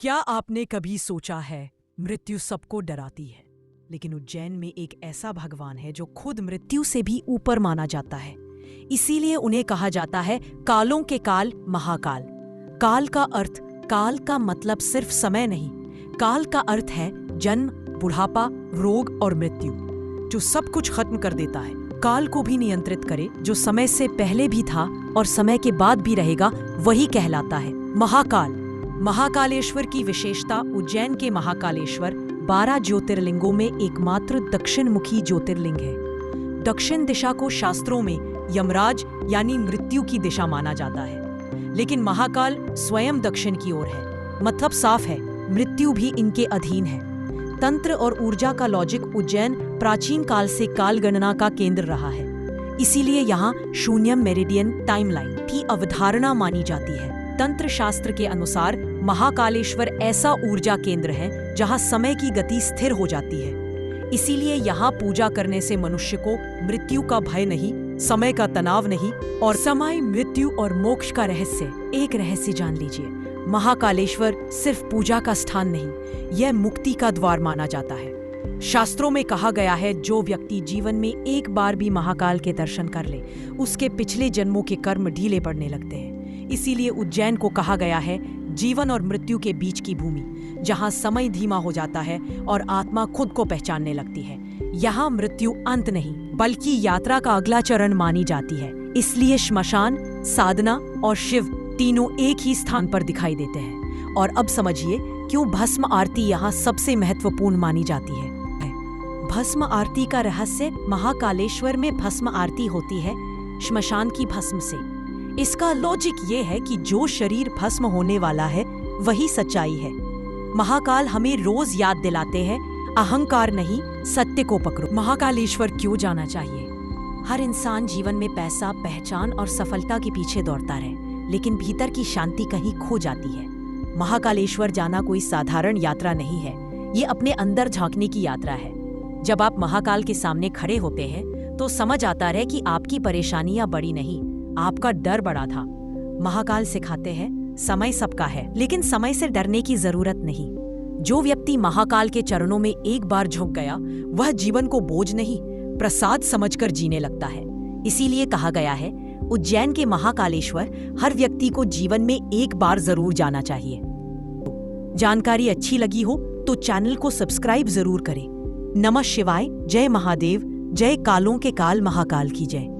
क्या आपने कभी सोचा है मृत्यु सबको डराती है, लेकिन उज्जैन में एक ऐसा भगवान है जो खुद मृत्यु से भी ऊपर माना जाता है। इसीलिए उन्हें कहा जाता है कालों के काल महाकाल। काल का अर्थ, काल का मतलब सिर्फ समय नहीं, काल का अर्थ है जन्म, बुढ़ापा, रोग और मृत्यु, जो सब कुछ खत्म कर देता है। काल को भी नियंत्रित करे, जो समय से पहले भी था और समय के बाद भी रहेगा, वही कहलाता है महाकाल। महाकालेश्वर की विशेषता, उज्जैन के महाकालेश्वर 12 ज्योतिर्लिंगों में एकमात्र दक्षिण मुखी ज्योतिर्लिंग है। दक्षिण दिशा को शास्त्रों में यमराज यानी मृत्यु की दिशा माना जाता है, लेकिन महाकाल स्वयं दक्षिण की ओर है, मतलब साफ है मृत्यु भी इनके अधीन है। तंत्र और ऊर्जा का लॉजिक, उज्जैन प्राचीन काल से काल गणना का केंद्र रहा है। इसीलिए यहाँ शून्यम मेरिडियन टाइमलाइन की अवधारणा मानी जाती है। तंत्र शास्त्र के अनुसार महाकालेश्वर ऐसा ऊर्जा केंद्र है जहाँ समय की गति स्थिर हो जाती है। इसीलिए यहाँ पूजा करने से मनुष्य को मृत्यु का भय नहीं, समय का तनाव नहीं, और समय, मृत्यु और मोक्ष का रहस्य। एक रहस्य जान लीजिए, महाकालेश्वर सिर्फ पूजा का स्थान नहीं, यह मुक्ति का द्वार माना जाता है। शास्त्रों में कहा गया है जो व्यक्ति जीवन में एक बार भी महाकाल के दर्शन कर ले, उसके पिछले जन्मों के कर्म ढीले पड़ने लगते हैं। इसीलिए उज्जैन को कहा गया है जीवन और मृत्यु के बीच की भूमि, जहां समय धीमा हो जाता है और आत्मा खुद को पहचानने लगती है। यहाँ मृत्यु अंत नहीं, बल्कि यात्रा का अगला चरण मानी जाती है। इसलिए श्मशान, साधना और शिव तीनों एक ही स्थान पर दिखाई देते हैं। और अब समझिए क्यों भस्म आरती यहाँ सबसे महत्वपूर्ण मानी जाती है। भस्म आरती का रहस्य, महाकालेश्वर में भस्म आरती होती है श्मशान की भस्म से। इसका लॉजिक ये है कि जो शरीर भस्म होने वाला है वही सच्चाई है। महाकाल हमें रोज याद दिलाते हैं, अहंकार नहीं, सत्य को पकड़ो। महाकालेश्वर क्यों जाना चाहिए? हर इंसान जीवन में पैसा, पहचान और सफलता के पीछे दौड़ता रहे, लेकिन भीतर की शांति कहीं खो जाती है। महाकालेश्वर जाना कोई साधारण यात्रा नहीं है, ये अपने अंदर झांकने की यात्रा है। जब आप महाकाल के सामने खड़े होते हैं तो समझ आता है कि आपकी परेशानियां बड़ी नहीं, आपका डर बड़ा था। महाकाल सिखाते हैं समय सबका है, लेकिन समय से डरने की जरूरत नहीं। जो व्यक्ति महाकाल के चरणों में एक बार झुक गया, वह जीवन को बोझ नहीं, प्रसाद समझकर जीने लगता है। इसीलिए कहा गया है उज्जैन के महाकालेश्वर हर व्यक्ति को जीवन में एक बार जरूर जाना चाहिए। जानकारी अच्छी लगी हो तो चैनल को सब्सक्राइब जरूर करें। नमः शिवाय, जय महादेव, जय कालों के काल महाकाल की जय।